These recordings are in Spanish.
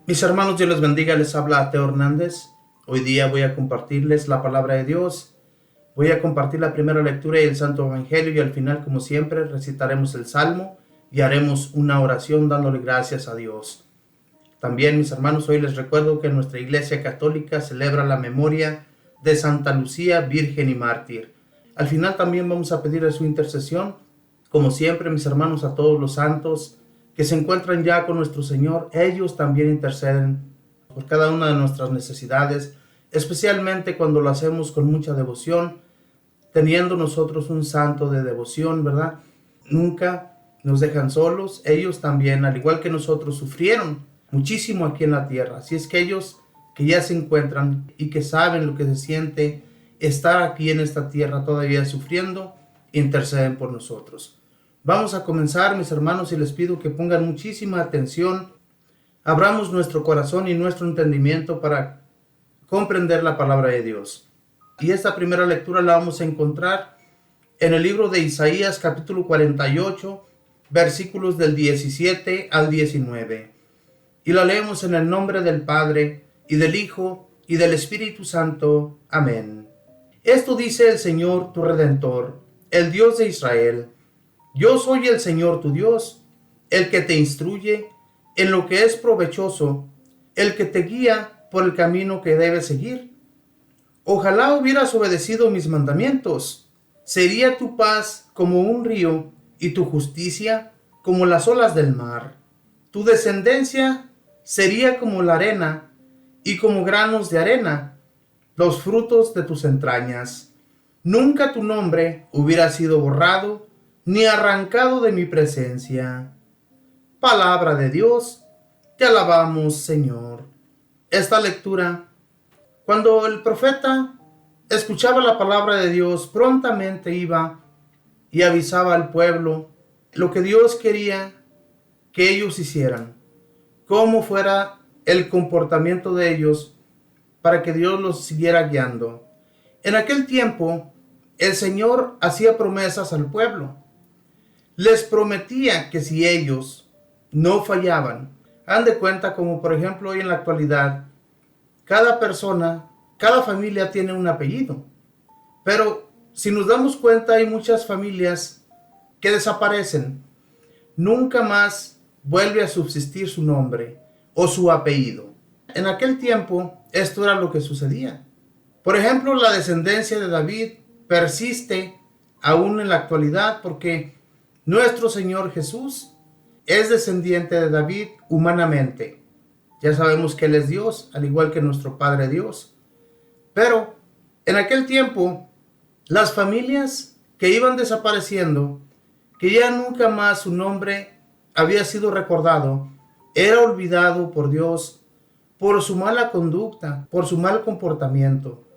Mis hermanos, Dios les bendiga, les habla Teo Hernández. Hoy día voy a compartirles la palabra de Dios. Voy a compartir la primera lectura y el Santo Evangelio y al final, como siempre, recitaremos el Salmo y haremos una oración dándole gracias a Dios. También, mis hermanos, hoy les recuerdo que nuestra Iglesia Católica celebra la memoria de Santa Lucía, Virgen y Mártir. Al final también vamos a pedirle su intercesión, como siempre, mis hermanos, a todos los santos que se encuentran ya con nuestro Señor. Ellos también interceden por cada una de nuestras necesidades, especialmente cuando lo hacemos con mucha devoción, teniendo nosotros un santo de devoción, ¿verdad? Nunca nos dejan solos. Ellos también, al igual que nosotros, sufrieron muchísimo aquí en la tierra. Así es que ellos que ya se encuentran y que saben lo que se siente estar aquí en esta tierra todavía sufriendo, interceden por nosotros. Vamos a comenzar, mis hermanos, y les pido que pongan muchísima atención. Abramos nuestro corazón y nuestro entendimiento para comprender la palabra de Dios. Y esta primera lectura la vamos a encontrar en el libro de Isaías, capítulo 48, versículos del 17 al 19. Y la leemos en el nombre del Padre, y del Hijo, y del Espíritu Santo. Amén. Esto dice el Señor tu Redentor, el Dios de Israel. Yo soy el Señor tu Dios, el que te instruye en lo que es provechoso, el que te guía por el camino que debes seguir. Ojalá hubieras obedecido mis mandamientos. Sería tu paz como un río y tu justicia como las olas del mar. Tu descendencia sería como la arena y como granos de arena, los frutos de tus entrañas. Nunca tu nombre hubiera sido borrado ni arrancado de mi presencia. Palabra de Dios, te alabamos, Señor. Esta lectura, cuando el profeta escuchaba la palabra de Dios, prontamente iba y avisaba al pueblo lo que Dios quería que ellos hicieran, cómo fuera el comportamiento de ellos para que Dios los siguiera guiando. En aquel tiempo, el Señor hacía promesas al pueblo. Les prometía que si ellos no fallaban, hagan de cuenta como por ejemplo hoy en la actualidad, cada persona, cada familia tiene un apellido. Pero si nos damos cuenta hay muchas familias que desaparecen. Nunca más vuelve a subsistir su nombre o su apellido. En aquel tiempo esto era lo que sucedía. Por ejemplo, la descendencia de David persiste aún en la actualidad porque nuestro Señor Jesús es descendiente de David humanamente. Ya sabemos que Él es Dios, al igual que nuestro Padre Dios. Pero en aquel tiempo, las familias que iban desapareciendo, que ya nunca más su nombre había sido recordado, era olvidado por Dios por su mala conducta, por su mal comportamiento.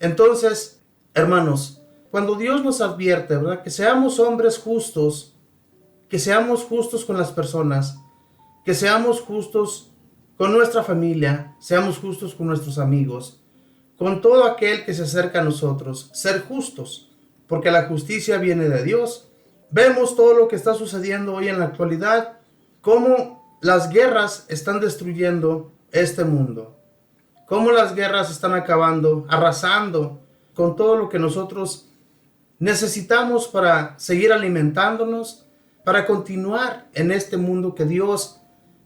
Entonces, hermanos, cuando Dios nos advierte, ¿verdad?, que seamos hombres justos, que seamos justos con las personas, que seamos justos con nuestra familia, seamos justos con nuestros amigos, con todo aquel que se acerca a nosotros, ser justos, porque la justicia viene de Dios. Vemos todo lo que está sucediendo hoy en la actualidad, cómo las guerras están destruyendo este mundo, cómo las guerras están acabando, arrasando con todo lo que nosotros necesitamos para seguir alimentándonos, para continuar en este mundo que Dios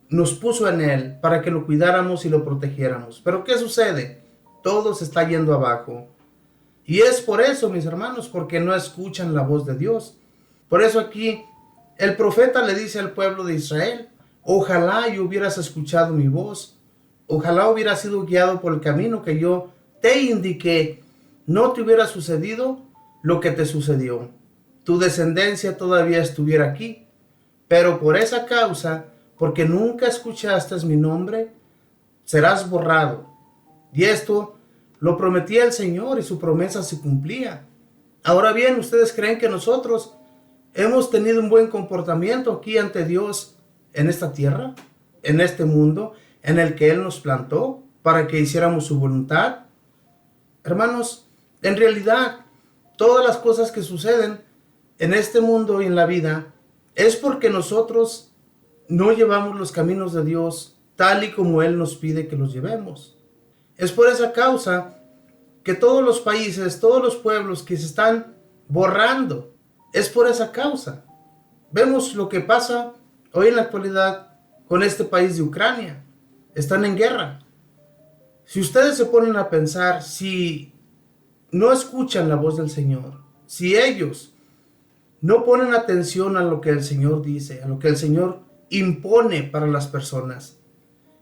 nos puso en él, para que lo cuidáramos y lo protegiéramos. Pero ¿qué sucede? Todo se está yendo abajo. Y es por eso, mis hermanos, porque no escuchan la voz de Dios. Por eso aquí el profeta le dice al pueblo de Israel, ojalá y hubieras escuchado mi voz, ojalá hubieras sido guiado por el camino que yo te indiqué, no te hubiera sucedido lo que te sucedió. Tu descendencia todavía estuviera aquí, pero por esa causa, porque nunca escuchaste mi nombre, serás borrado. Y esto lo prometía el Señor y su promesa se cumplía. Ahora bien, ¿ustedes creen que nosotros hemos tenido un buen comportamiento aquí ante Dios en esta tierra, en este mundo, en el que Él nos plantó para que hiciéramos su voluntad? Hermanos, en realidad, todas las cosas que suceden en este mundo y en la vida es porque nosotros no llevamos los caminos de Dios tal y como Él nos pide que los llevemos. Es por esa causa que todos los países, todos los pueblos que se están borrando, es por esa causa. Vemos lo que pasa hoy en la actualidad con este país de Ucrania. Están en guerra. Si ustedes se ponen a pensar, si no escuchan la voz del Señor, si ellos no ponen atención a lo que el Señor dice, a lo que el Señor impone para las personas,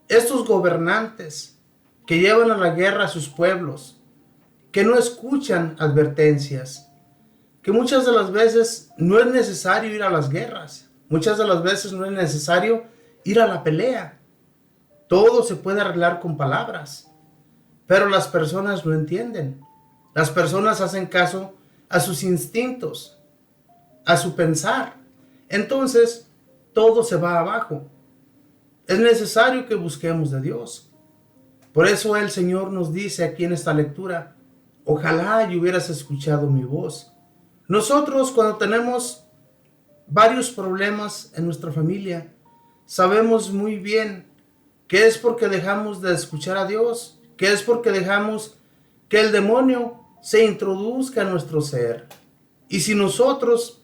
estos gobernantes que llevan a la guerra a sus pueblos, que no escuchan advertencias, que muchas de las veces no es necesario ir a las guerras, muchas de las veces no es necesario ir a la pelea, todo se puede arreglar con palabras, pero las personas no entienden, las personas hacen caso a sus instintos, a su pensar, entonces todo se va abajo. Es necesario que busquemos de Dios. Por eso el Señor nos dice aquí en esta lectura, ojalá y hubieras escuchado mi voz. Nosotros cuando tenemos varios problemas en nuestra familia, sabemos muy bien que es porque dejamos de escuchar a Dios, que es porque dejamos que el demonio se introduzca en nuestro ser. Y si nosotros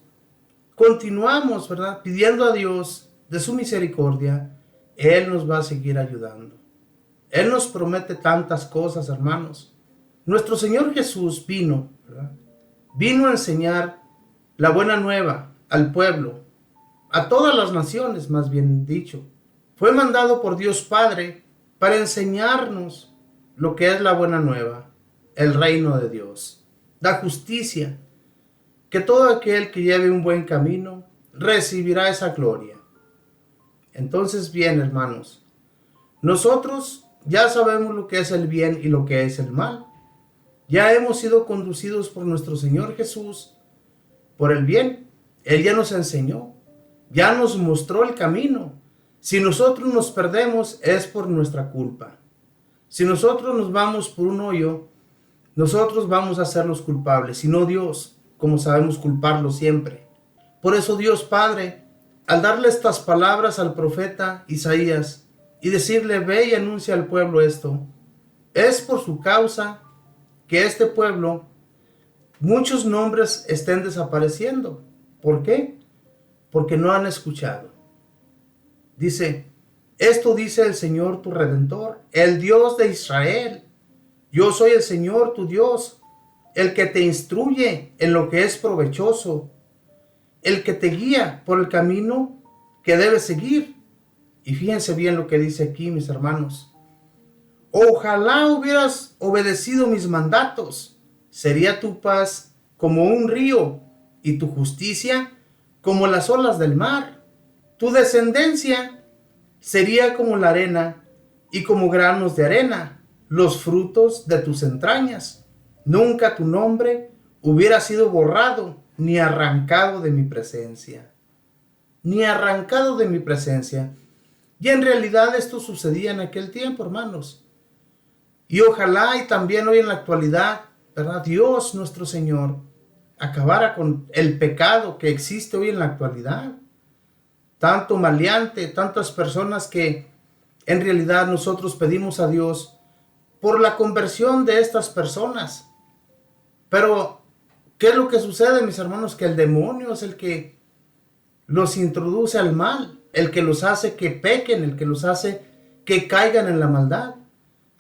continuamos, ¿verdad?, pidiendo a Dios de su misericordia, Él nos va a seguir ayudando. Él nos promete tantas cosas, hermanos. Nuestro Señor Jesús vino, ¿verdad?, vino a enseñar la buena nueva al pueblo, a todas las naciones, más bien dicho. Fue mandado por Dios Padre para enseñarnos lo que es la buena nueva, el reino de Dios, la justicia, que todo aquel que lleve un buen camino recibirá esa gloria. Entonces, bien, hermanos, nosotros ya sabemos lo que es el bien y lo que es el mal. Ya hemos sido conducidos por nuestro Señor Jesús por el bien. Él ya nos enseñó, ya nos mostró el camino. Si nosotros nos perdemos es por nuestra culpa. Si nosotros nos vamos por un hoyo, nosotros vamos a ser los culpables, y no Dios, como sabemos culparlo siempre. Por eso Dios Padre, al darle estas palabras al profeta Isaías y decirle, ve y anuncia al pueblo esto, es por su causa que este pueblo, muchos nombres estén desapareciendo. ¿Por qué? Porque no han escuchado. Dice, esto dice el Señor tu Redentor, el Dios de Israel. Yo soy el Señor tu Dios, el que te instruye en lo que es provechoso, el que te guía por el camino que debes seguir. Y fíjense bien lo que dice aquí, mis hermanos. Ojalá hubieras obedecido mis mandatos. Sería tu paz como un río y tu justicia como las olas del mar. Tu descendencia sería como la arena y como granos de arena, los frutos de tus entrañas. Nunca tu nombre hubiera sido borrado ni arrancado de mi presencia. Ni arrancado de mi presencia. Y en realidad esto sucedía en aquel tiempo, hermanos. Y ojalá y también hoy en la actualidad, ¿verdad?, Dios nuestro Señor acabara con el pecado que existe hoy en la actualidad. Tanto maleante, tantas personas que en realidad nosotros pedimos a Dios por la conversión de estas personas. Pero, ¿qué es lo que sucede, mis hermanos? Que el demonio es el que los introduce al mal, el que los hace que pequen, el que los hace que caigan en la maldad.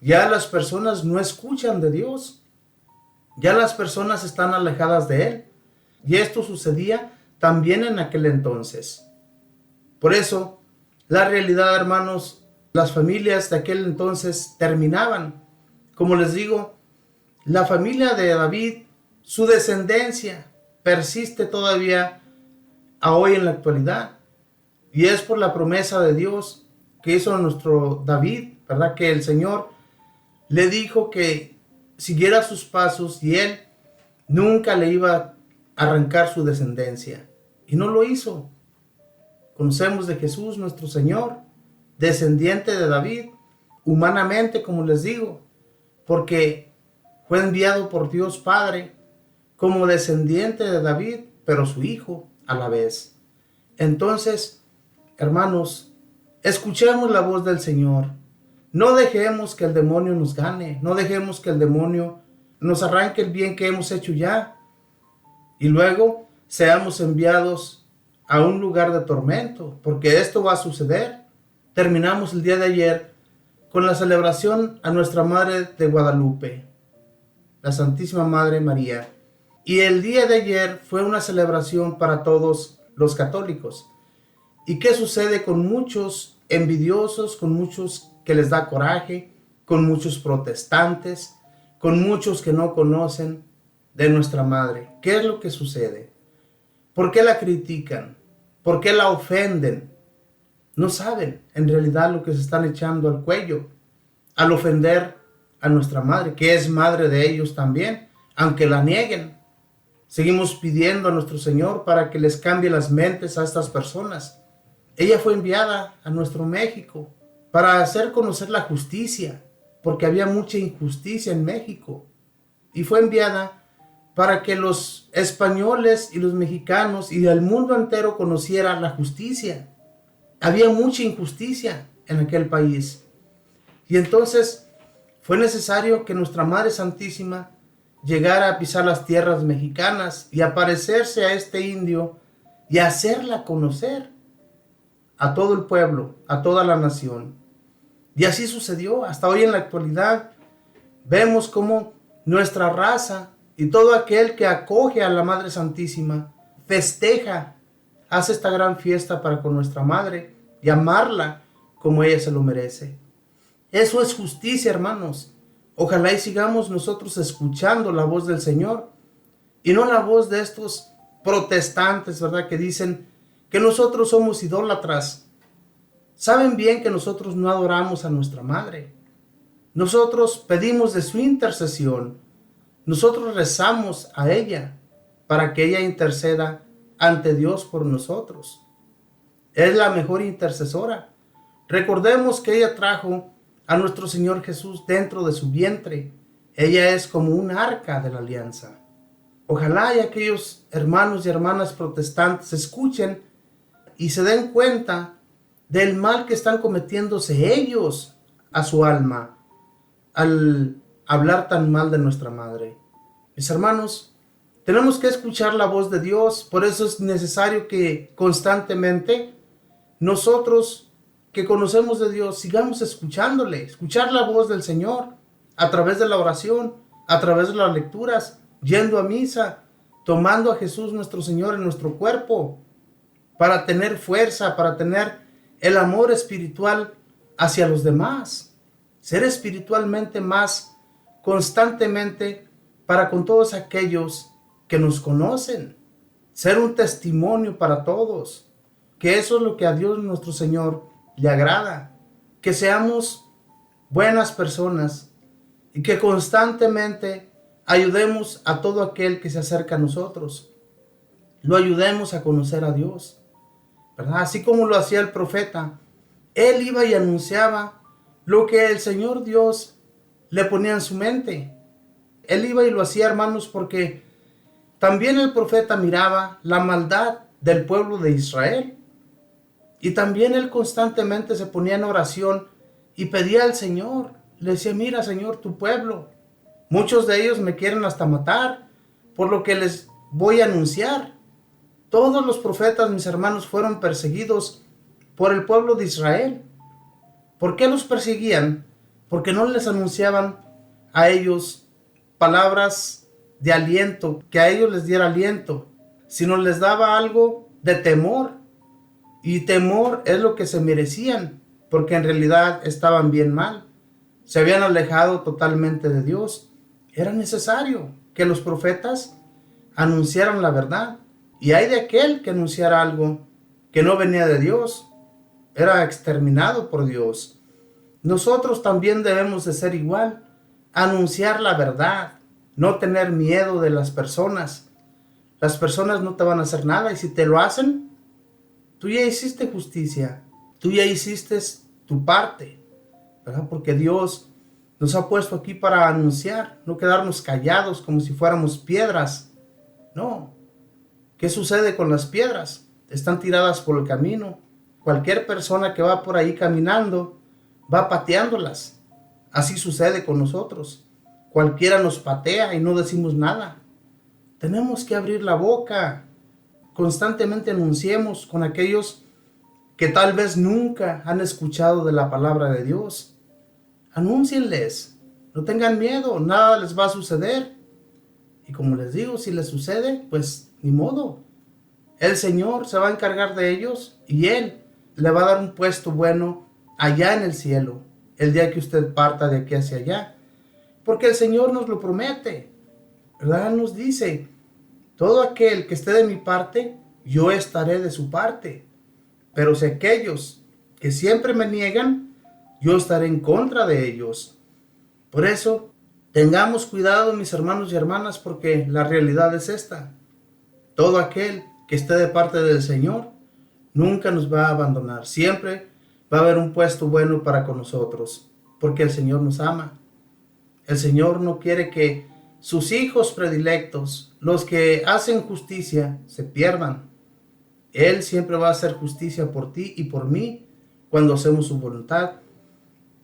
Ya las personas no escuchan de Dios. Ya las personas están alejadas de Él. Y esto sucedía también en aquel entonces. Por eso, la realidad, hermanos, las familias de aquel entonces terminaban. Como les digo, la familia de David, su descendencia, persiste todavía a hoy en la actualidad. Y es por la promesa de Dios que hizo nuestro David, ¿verdad?, que el Señor le dijo que siguiera sus pasos y Él nunca le iba a arrancar su descendencia. Y no lo hizo. Conocemos de Jesús nuestro Señor, descendiente de David, humanamente, como les digo, porque fue enviado por Dios Padre como descendiente de David, pero su hijo a la vez. Entonces, hermanos, Escuchemos la voz del Señor. No dejemos que el demonio nos gane. No dejemos que el demonio nos arranque el bien que hemos hecho ya. Y luego seamos enviados a un lugar de tormento, porque esto va a suceder. Terminamos el día de ayer con la celebración a Nuestra Madre de Guadalupe, la Santísima Madre María. Y el día de ayer fue una celebración para todos los católicos. ¿Y qué sucede con muchos envidiosos, con muchos que les da coraje, con muchos protestantes, con muchos que no conocen de nuestra Madre? ¿Qué es lo que sucede? ¿Por qué la critican? ¿Por qué la ofenden? No saben en realidad lo que se están echando al cuello al ofender a nuestra Madre, que es madre de ellos también, aunque la nieguen. Seguimos pidiendo a nuestro Señor para que les cambie las mentes a estas personas. Ella fue enviada a nuestro México para hacer conocer la justicia, porque había mucha injusticia en México. Y fue enviada para que los españoles y los mexicanos y el mundo entero conocieran la justicia. Había mucha injusticia en aquel país. Y entonces fue necesario que nuestra Madre Santísima llegara a pisar las tierras mexicanas y aparecerse a este indio y hacerla conocer a todo el pueblo, a toda la nación. Y así sucedió. Hasta hoy en la actualidad vemos cómo nuestra raza y todo aquel que acoge a la Madre Santísima festeja, hace esta gran fiesta para con nuestra Madre y amarla como ella se lo merece. Eso es justicia, hermanos. Ojalá y sigamos nosotros escuchando la voz del Señor y no la voz de estos protestantes, ¿verdad? Que dicen que nosotros somos idólatras. Saben bien que nosotros no adoramos a nuestra Madre. Nosotros pedimos de su intercesión. Nosotros rezamos a ella para que ella interceda ante Dios por nosotros. Es la mejor intercesora. Recordemos que ella trajo a nuestro Señor Jesús dentro de su vientre. Ella es como un arca de la alianza. Ojalá y aquellos hermanos y hermanas protestantes escuchen y se den cuenta del mal que están cometiéndose ellos a su alma al hablar tan mal de nuestra Madre. Mis hermanos, tenemos que escuchar la voz de Dios. Por eso es necesario que constantemente nosotros que conocemos de Dios sigamos escuchándole, escuchar la voz del Señor a través de la oración, a través de las lecturas, yendo a misa, tomando a Jesús nuestro Señor en nuestro cuerpo para tener fuerza, para tener el amor espiritual hacia los demás, ser espiritualmente más constantemente para con todos aquellos que nos conocen, ser un testimonio para todos, que eso es lo que a Dios nuestro Señor le agrada, que seamos buenas personas y que constantemente ayudemos a todo aquel que se acerca a nosotros, lo ayudemos a conocer a Dios, ¿verdad? Así como lo hacía el profeta, él iba y anunciaba lo que el Señor Dios le ponía en su mente. Él iba y lo hacía, hermanos, porque también el profeta miraba la maldad del pueblo de Israel. Y también él constantemente se ponía en oración y pedía al Señor. Le decía, mira, Señor, tu pueblo. Muchos de ellos me quieren hasta matar por lo que les voy a anunciar. Todos los profetas, mis hermanos, fueron perseguidos por el pueblo de Israel. ¿Por qué los perseguían? Porque no les anunciaban a ellos palabras de aliento, que a ellos les diera aliento, sino les daba algo de temor. Y temor es lo que se merecían, porque en realidad estaban bien mal. Se habían alejado totalmente de Dios. Era necesario que los profetas anunciaran la verdad. Y hay de aquel que anunciara algo que no venía de Dios, era exterminado por Dios. Nosotros también debemos de ser igual, anunciar la verdad, no tener miedo de las personas. Las personas no te van a hacer nada y si te lo hacen, tú ya hiciste justicia, tú ya hiciste tu parte, ¿verdad? Porque Dios nos ha puesto aquí para anunciar, no quedarnos callados como si fuéramos piedras. No. ¿Qué sucede con las piedras? Están tiradas por el camino. cualquier persona que va por ahí caminando va pateándolas. Así sucede con nosotros. Cualquiera nos patea y no decimos nada. Tenemos que abrir la boca. Constantemente anunciemos con aquellos que tal vez nunca han escuchado de la palabra de Dios. Anúncienles. No tengan miedo, nada les va a suceder. Y como les digo, si les sucede, pues ni modo. El Señor se va a encargar de ellos y Él le va a dar un puesto bueno allá en el cielo, el día que usted parta de aquí hacia allá. Porque el Señor nos lo promete, ¿verdad? Nos dice, todo aquel que esté de mi parte, yo estaré de su parte. Pero si aquellos que siempre me niegan, yo estaré en contra de ellos. Por eso, tengamos cuidado, mis hermanos y hermanas, porque la realidad es esta. Todo aquel que esté de parte del Señor nunca nos va a abandonar. Siempre va a haber un puesto bueno para con nosotros, porque el Señor nos ama. El Señor no quiere que sus hijos predilectos, los que hacen justicia, se pierdan. Él siempre va a hacer justicia por ti y por mí cuando hacemos su voluntad,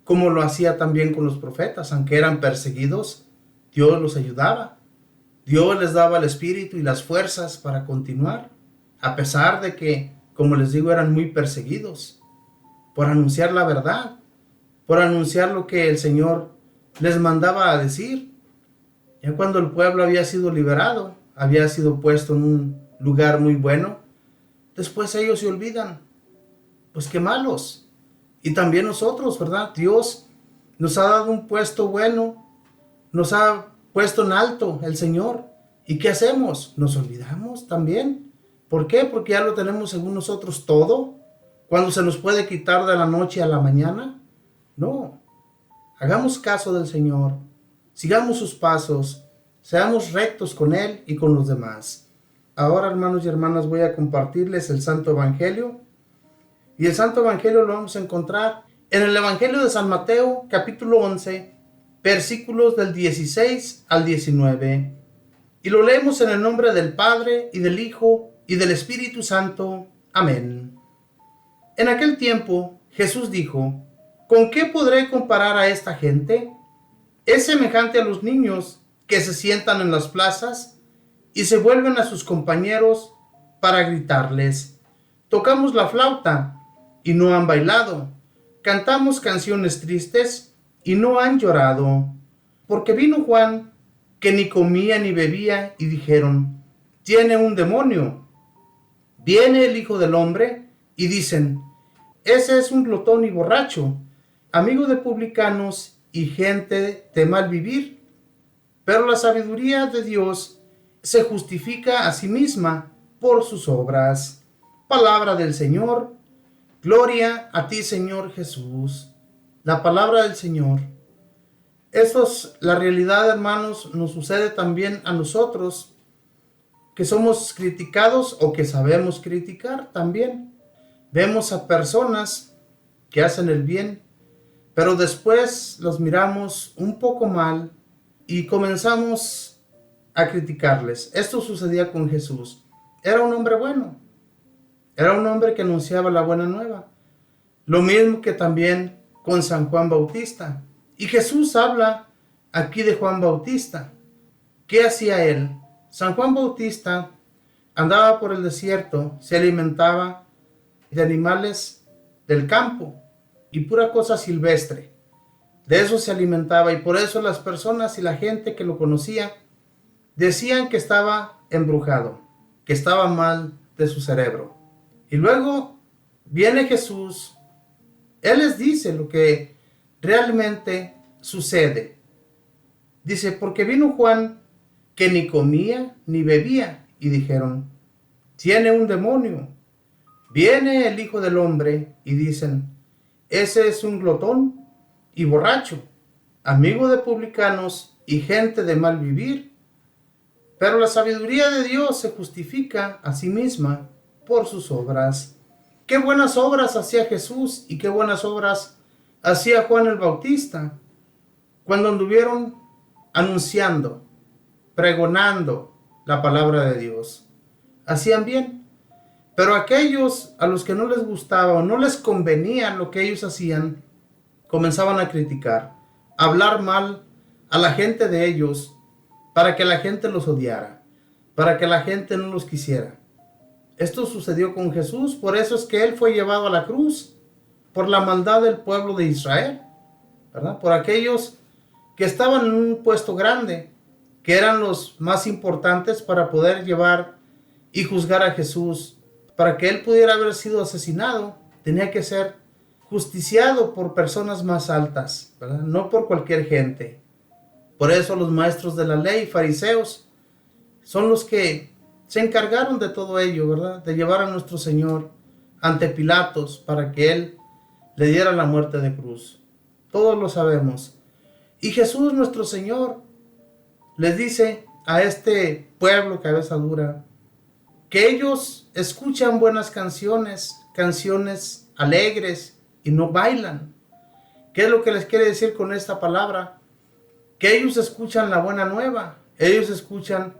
como lo hacía también con los profetas. Aunque eran perseguidos, Dios los ayudaba. Dios les daba el espíritu y las fuerzas para continuar, a pesar de que, como les digo, eran muy perseguidos, por anunciar la verdad, por anunciar lo que el Señor les mandaba a decir. Ya cuando el pueblo había sido liberado, había sido puesto en un lugar muy bueno, después ellos se olvidan. Pues qué malos. Y también nosotros, ¿verdad? Dios nos ha dado un puesto bueno, nos ha puesto en alto el Señor. ¿Y qué hacemos? Nos olvidamos también. ¿Por qué? Porque ya lo tenemos según nosotros todo. Cuando se nos puede quitar de la noche a la mañana. No. Hagamos caso del Señor. Sigamos sus pasos. Seamos rectos con Él y con los demás. Ahora, hermanos y hermanas, voy a compartirles el Santo Evangelio. Y el Santo Evangelio lo vamos a encontrar en el Evangelio de San Mateo, capítulo 11, versículos del 16 al 19. Y lo leemos en el nombre del Padre, y del Hijo, y del Espíritu Santo. Amén. En aquel tiempo, Jesús dijo, ¿con qué podré comparar a esta gente? Es semejante a los niños que se sientan en las plazas y se vuelven a sus compañeros para gritarles, tocamos la flauta y no han bailado, cantamos canciones tristes y no han llorado. Porque vino Juan, que ni comía ni bebía, y dijeron, tiene un demonio. Viene el Hijo del Hombre, y dicen, ese es un glotón y borracho, amigo de publicanos y gente de mal vivir. Pero la sabiduría de Dios se justifica a sí misma por sus obras. Palabra del Señor. Gloria a ti, Señor Jesús. La palabra del Señor. Esto es la realidad, hermanos, nos sucede también a nosotros, que somos criticados o que sabemos criticar también. Vemos a personas que hacen el bien, pero después los miramos un poco mal y comenzamos a criticarles. Esto sucedía con Jesús. Era un hombre bueno. Era un hombre que anunciaba la buena nueva. Lo mismo que también con San Juan Bautista. Y Jesús habla aquí de Juan Bautista. ¿Qué hacía él? San Juan Bautista andaba por el desierto, se alimentaba de animales del campo y pura cosa silvestre. De eso se alimentaba, y por eso las personas y la gente que lo conocía decían que estaba embrujado, que estaba mal de su cerebro. Y luego viene Jesús. Él les dice lo que realmente sucede. Dice, porque vino Juan, que ni comía ni bebía, y dijeron, tiene un demonio. Viene el Hijo del Hombre, y dicen, ese es un glotón y borracho, amigo de publicanos y gente de mal vivir. Pero la sabiduría de Dios se justifica a sí misma por sus obras. Qué buenas obras hacía Jesús y qué buenas obras hacía Juan el Bautista cuando anduvieron anunciando, pregonando la palabra de Dios. Hacían bien. Pero aquellos a los que no les gustaba o no les convenía lo que ellos hacían, comenzaban a criticar, a hablar mal a la gente de ellos para que la gente los odiara, para que la gente no los quisiera. Esto sucedió con Jesús, por eso es que Él fue llevado a la cruz, por la maldad del pueblo de Israel, ¿verdad? Por aquellos que estaban en un puesto grande, que eran los más importantes para poder llevar y juzgar a Jesús. Para que Él pudiera haber sido asesinado, tenía que ser justiciado por personas más altas, ¿verdad? No por cualquier gente. Por eso los maestros de la ley, fariseos, son los que se encargaron de todo ello, ¿verdad? De llevar a nuestro Señor ante Pilatos para que Él le diera la muerte de cruz. Todos lo sabemos. Y Jesús, nuestro Señor, les dice a este pueblo cabeza dura que ellos escuchan buenas canciones, canciones alegres y no bailan. ¿Qué es lo que les quiere decir con esta palabra? Que ellos escuchan la buena nueva, ellos escuchan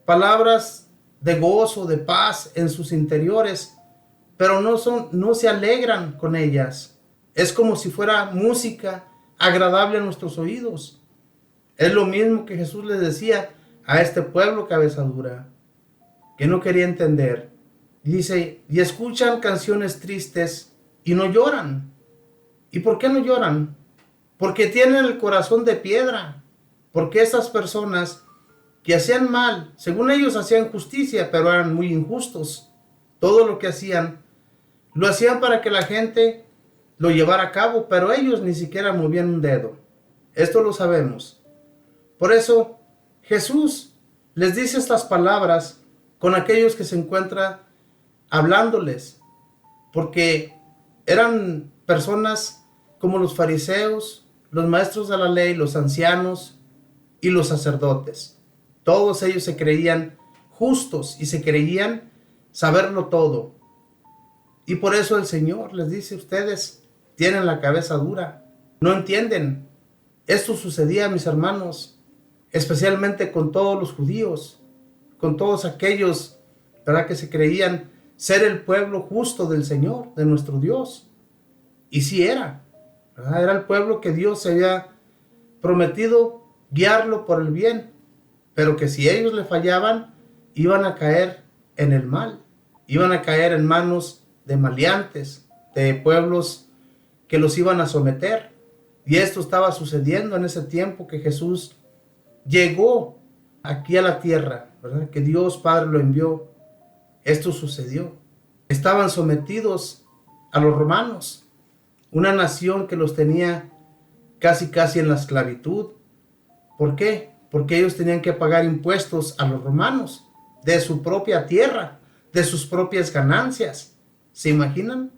palabras de gozo, de paz en sus interiores, pero no se alegran con ellas. Es como si fuera música agradable a nuestros oídos. Es lo mismo que Jesús les decía a este pueblo cabeza dura, que no quería entender. Dice, y escuchan canciones tristes y no lloran. ¿Y por qué no lloran? Porque tienen el corazón de piedra. Porque esas personas que hacían mal, según ellos hacían justicia, pero eran muy injustos. Todo lo que hacían, lo hacían para que la gente lo llevara a cabo, pero ellos ni siquiera movían un dedo. Esto lo sabemos. Por eso Jesús les dice estas palabras con aquellos que se encuentran hablándoles, porque eran personas como los fariseos, los maestros de la ley, los ancianos y los sacerdotes. Todos ellos se creían justos y se creían saberlo todo. Y por eso el Señor les dice, ustedes tienen la cabeza dura, no entienden. Esto sucedía, mis hermanos, especialmente con todos los judíos, con todos aquellos, ¿verdad?, que se creían ser el pueblo justo del Señor, de nuestro Dios. Y sí era, ¿verdad? Era el pueblo que Dios se había prometido guiarlo por el bien, pero que si ellos le fallaban, iban a caer en el mal, iban a caer en manos de maleantes, de pueblos que los iban a someter. Y esto estaba sucediendo en ese tiempo que Jesús llegó aquí a la tierra, ¿verdad? Que Dios Padre lo envió. Esto sucedió. Estaban sometidos a los romanos, una nación que los tenía casi en la esclavitud. ¿Por qué? Porque ellos tenían que pagar impuestos a los romanos de su propia tierra, de sus propias ganancias. ¿Se imaginan?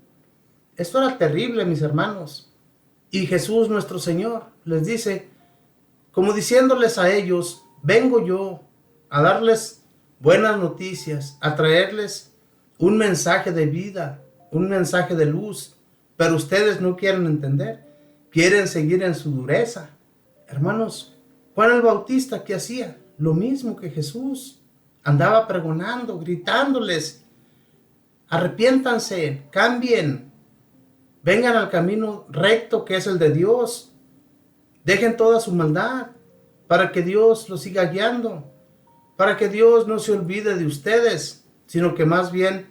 Esto era terrible, mis hermanos. Y Jesús, nuestro Señor, les dice, como diciéndoles a ellos, vengo yo a darles buenas noticias, a traerles un mensaje de vida, un mensaje de luz, pero ustedes no quieren entender, quieren seguir en su dureza. Hermanos, Juan el Bautista, ¿qué hacía? Lo mismo que Jesús. Andaba pregonando, gritándoles, arrepiéntanse, cambien, vengan al camino recto que es el de Dios, dejen toda su maldad para que Dios los siga guiando, para que Dios no se olvide de ustedes, sino que más bien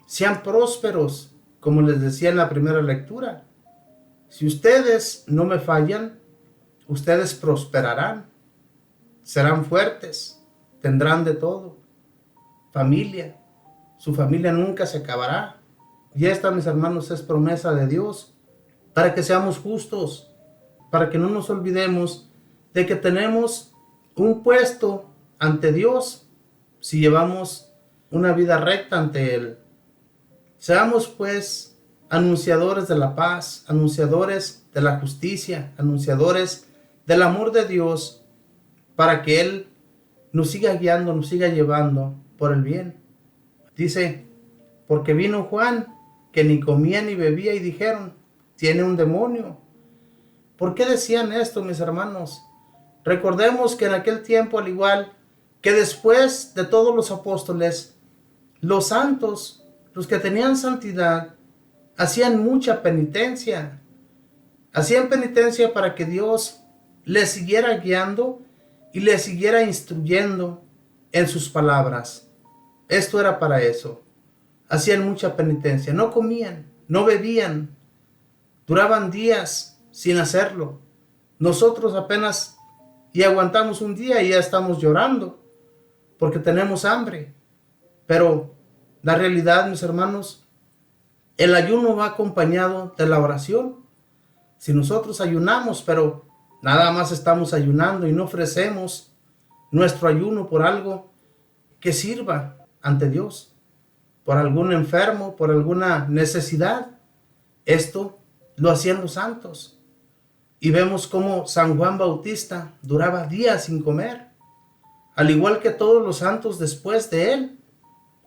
sean prósperos, como les decía en la primera lectura. Si ustedes no me fallan, ustedes prosperarán, serán fuertes, tendrán de todo, familia, su familia nunca se acabará. Y esta, mis hermanos, es promesa de Dios, para que seamos justos, para que no nos olvidemos de que tenemos un puesto ante Dios si llevamos una vida recta ante Él. Seamos pues anunciadores de la paz, anunciadores de la justicia, anunciadores del amor de Dios, para que Él nos siga guiando, nos siga llevando por el bien. Dice, porque vino Juan, que ni comía ni bebía, y dijeron, tiene un demonio. ¿Por qué decían esto, mis hermanos? Recordemos que en aquel tiempo, al igual que después de todos los apóstoles, los santos los que tenían santidad, hacían mucha penitencia. Hacían penitencia para que Dios les siguiera guiando y les siguiera instruyendo en sus palabras. Esto era para eso. Hacían mucha penitencia. No comían, no bebían. Duraban días sin hacerlo. Nosotros apenas y aguantamos un día y ya estamos llorando porque tenemos hambre. Pero la realidad, mis hermanos, el ayuno va acompañado de la oración. Si nosotros ayunamos, pero nada más estamos ayunando y no ofrecemos nuestro ayuno por algo que sirva ante Dios, por algún enfermo, por alguna necesidad, esto lo hacían los santos. Y vemos cómo San Juan Bautista duraba días sin comer, al igual que todos los santos después de él.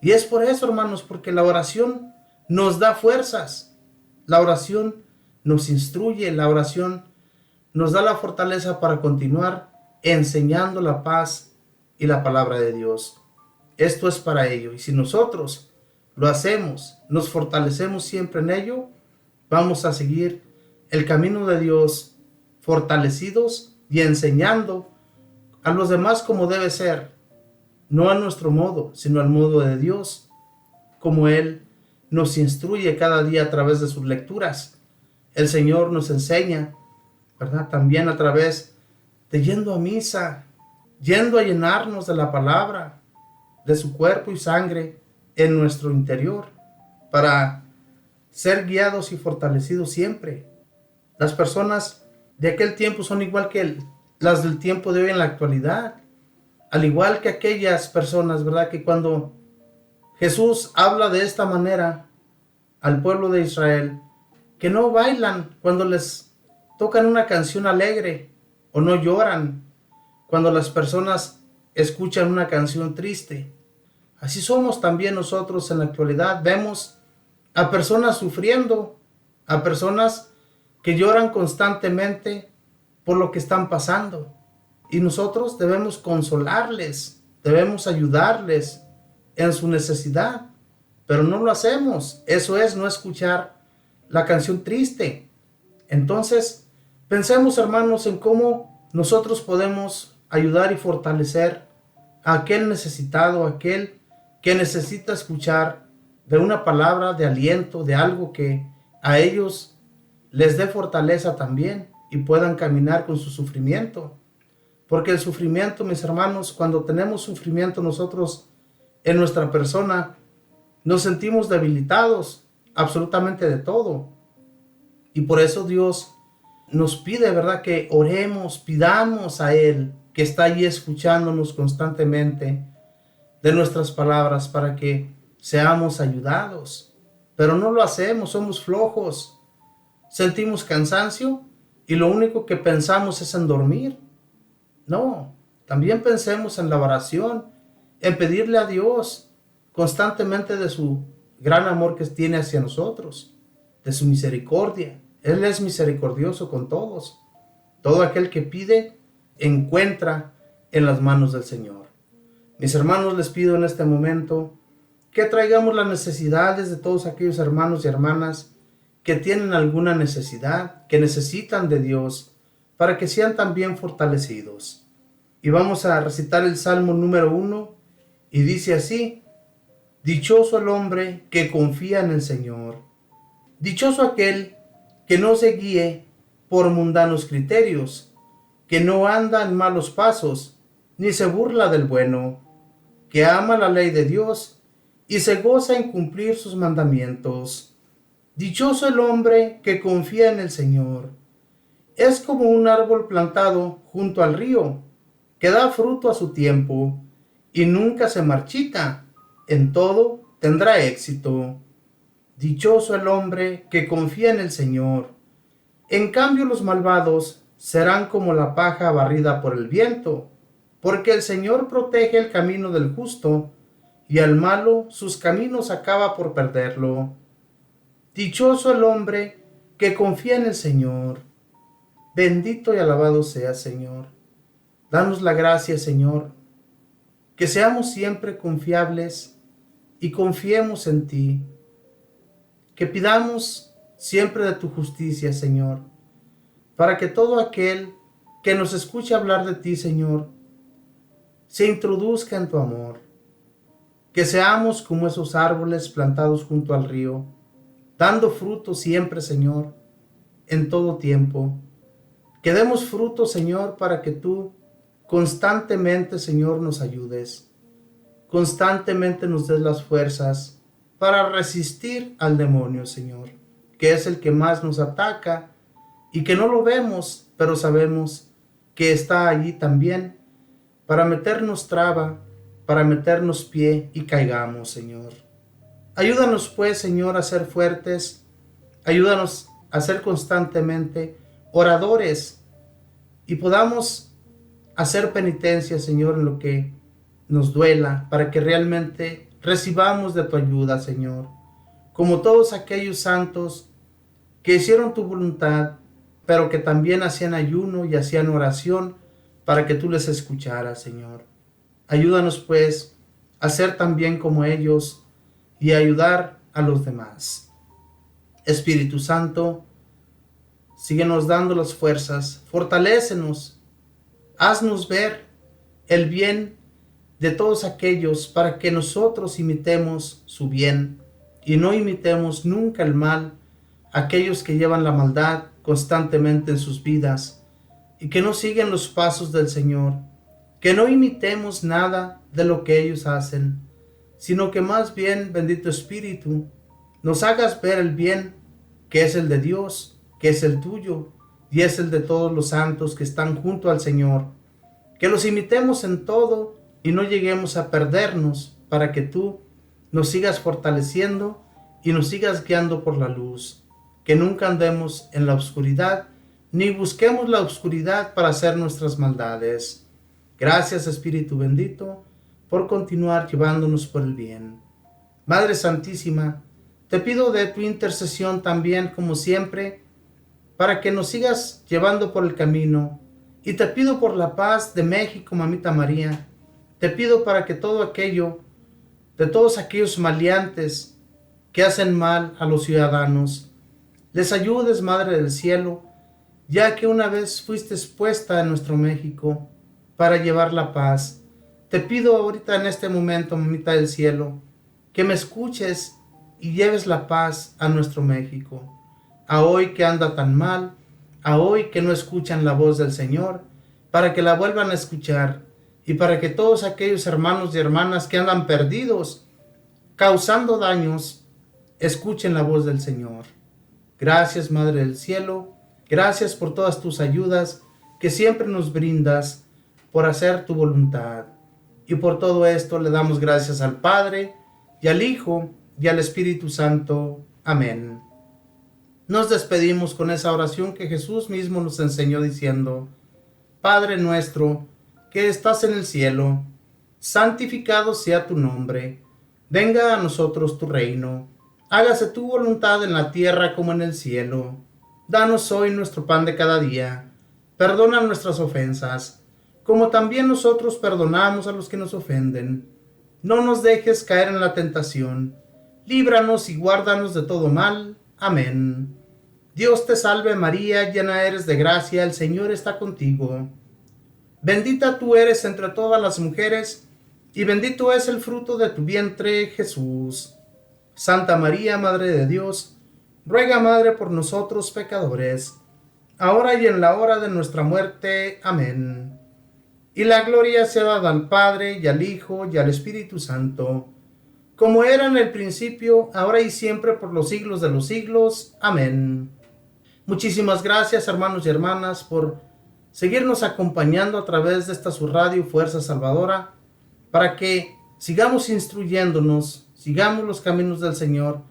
Y es por eso, hermanos, porque la oración nos da fuerzas, la oración nos instruye, la oración nos da la fortaleza para continuar enseñando la paz y la palabra de Dios. Esto es para ello. Y si nosotros lo hacemos, nos fortalecemos siempre en ello, vamos a seguir el camino de Dios fortalecidos y enseñando a los demás como debe ser, no a nuestro modo, sino al modo de Dios, como Él nos instruye cada día a través de sus lecturas. El Señor nos enseña, ¿verdad? También a través de yendo a misa, yendo a llenarnos de la palabra, de su cuerpo y sangre en nuestro interior, para ser guiados y fortalecidos siempre. Las personas de aquel tiempo son igual que las del tiempo de hoy en la actualidad, al igual que aquellas personas, ¿verdad? Que cuando Jesús habla de esta manera al pueblo de Israel, que no bailan cuando les tocan una canción alegre, o no lloran cuando las personas escuchan una canción triste. Así somos también nosotros en la actualidad. Vemos a personas sufriendo, a personas que lloran constantemente por lo que están pasando. Y nosotros debemos consolarles, debemos ayudarles en su necesidad, pero no lo hacemos. Eso es no escuchar la canción triste. Entonces, pensemos, hermanos, en cómo nosotros podemos ayudar y fortalecer a aquel necesitado, a aquel que necesita escuchar de una palabra de aliento, de algo que a ellos les dé fortaleza también y puedan caminar con su sufrimiento. Porque el sufrimiento, mis hermanos, cuando tenemos sufrimiento nosotros en nuestra persona, nos sentimos debilitados absolutamente de todo. Y por eso Dios nos pide, ¿verdad?, que oremos, pidamos a Él, que está allí escuchándonos constantemente, de nuestras palabras para que seamos ayudados. Pero no lo hacemos, somos flojos, sentimos cansancio y lo único que pensamos es en dormir. No, también pensemos en la oración, en pedirle a Dios constantemente de su gran amor que tiene hacia nosotros, de su misericordia. Él es misericordioso con todos. Todo aquel que pide, encuentra en las manos del Señor. Mis hermanos, les pido en este momento que traigamos las necesidades de todos aquellos hermanos y hermanas que tienen alguna necesidad, que necesitan de Dios, para que sean también fortalecidos. Y vamos a recitar el Salmo número 1, y dice así: dichoso el hombre que confía en el Señor. Dichoso aquel que no se guíe por mundanos criterios, que no anda en malos pasos, ni se burla del bueno, que ama la ley de Dios y se goza en cumplir sus mandamientos. Dichoso el hombre que confía en el Señor. Es como un árbol plantado junto al río, que da fruto a su tiempo y nunca se marchita. En todo tendrá éxito. Dichoso el hombre que confía en el Señor. En cambio, los malvados serán como la paja barrida por el viento, porque el Señor protege el camino del justo, y al malo sus caminos acaba por perderlo. Dichoso el hombre que confía en el Señor. Bendito y alabado sea, Señor. Danos la gracia, Señor, que seamos siempre confiables y confiemos en ti, que pidamos siempre de tu justicia, Señor, para que todo aquel que nos escuche hablar de ti, Señor, se introduzca en tu amor, que seamos como esos árboles plantados junto al río, dando fruto siempre, Señor, en todo tiempo. Que demos fruto, Señor, para que tú constantemente, Señor, nos ayudes. Constantemente nos des las fuerzas para resistir al demonio, Señor, que es el que más nos ataca y que no lo vemos, pero sabemos que está allí también para meternos traba, para meternos pie y caigamos, Señor. Ayúdanos pues, Señor, a ser fuertes, ayúdanos a ser constantemente oradores y podamos hacer penitencia, Señor, en lo que nos duela, para que realmente recibamos de tu ayuda, Señor, como todos aquellos santos que hicieron tu voluntad, pero que también hacían ayuno y hacían oración para que tú les escucharas, Señor. Ayúdanos pues a ser también como ellos y a ayudar a los demás. Espíritu Santo, síguenos dando las fuerzas, fortalécenos, haznos ver el bien de todos aquellos para que nosotros imitemos su bien y no imitemos nunca el mal, aquellos que llevan la maldad constantemente en sus vidas y que no siguen los pasos del Señor, que no imitemos nada de lo que ellos hacen, sino que más bien, bendito Espíritu, nos hagas ver el bien que es el de Dios, que es el tuyo y es el de todos los santos que están junto al Señor, que los imitemos en todo y no lleguemos a perdernos, para que tú nos sigas fortaleciendo y nos sigas guiando por la luz, que nunca andemos en la oscuridad, ni busquemos la oscuridad para hacer nuestras maldades. Gracias, Espíritu bendito, por continuar llevándonos por el bien. Madre Santísima, te pido de tu intercesión también, como siempre, para que nos sigas llevando por el camino, y te pido por la paz de México, Mamita María. Te pido para que todo aquello, de todos aquellos maleantes que hacen mal a los ciudadanos, les ayudes, Madre del Cielo, ya que una vez fuiste expuesta en nuestro México para llevar la paz. Te pido ahorita en este momento, Mamita del Cielo, que me escuches y lleves la paz a nuestro México. A hoy que anda tan mal, a hoy que no escuchan la voz del Señor, para que la vuelvan a escuchar y para que todos aquellos hermanos y hermanas que andan perdidos, causando daños, escuchen la voz del Señor. Gracias, Madre del Cielo, gracias por todas tus ayudas que siempre nos brindas por hacer tu voluntad. Y por todo esto le damos gracias al Padre, y al Hijo, y al Espíritu Santo. Amén. Nos despedimos con esa oración que Jesús mismo nos enseñó diciendo: Padre nuestro, que estás en el cielo, santificado sea tu nombre. Venga a nosotros tu reino. Hágase tu voluntad en la tierra como en el cielo. Danos hoy nuestro pan de cada día. Perdona nuestras ofensas, como también nosotros perdonamos a los que nos ofenden. No nos dejes caer en la tentación. Líbranos y guárdanos de todo mal. Amén. Dios te salve María, llena eres de gracia, el Señor está contigo. Bendita tú eres entre todas las mujeres, y bendito es el fruto de tu vientre, Jesús. Santa María, Madre de Dios, ruega, Madre, por nosotros pecadores, ahora y en la hora de nuestra muerte. Amén. Y la gloria sea dada al Padre, y al Hijo, y al Espíritu Santo, como era en el principio, ahora y siempre, por los siglos de los siglos. Amén. Muchísimas gracias, hermanos y hermanas, por seguirnos acompañando a través de esta su radio Fuerza Salvadora, para que sigamos instruyéndonos, sigamos los caminos del Señor.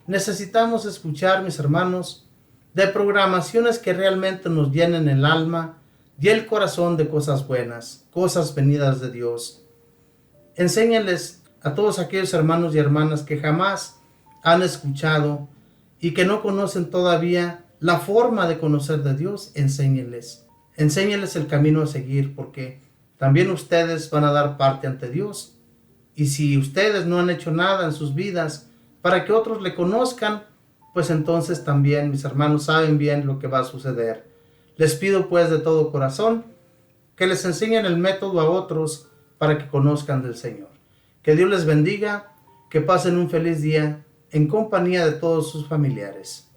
Necesitamos escuchar, mis hermanos, de programaciones que realmente nos llenen el alma y el corazón de cosas buenas, cosas venidas de Dios. Enséñales a todos aquellos hermanos y hermanas que jamás han escuchado y que no conocen todavía la forma de conocer de Dios. Enséñenles el camino a seguir, porque también ustedes van a dar parte ante Dios. Y si ustedes no han hecho nada en sus vidas para que otros le conozcan, pues entonces también mis hermanos saben bien lo que va a suceder. Les pido pues de todo corazón que les enseñen el método a otros para que conozcan del Señor. Que Dios les bendiga, que pasen un feliz día en compañía de todos sus familiares.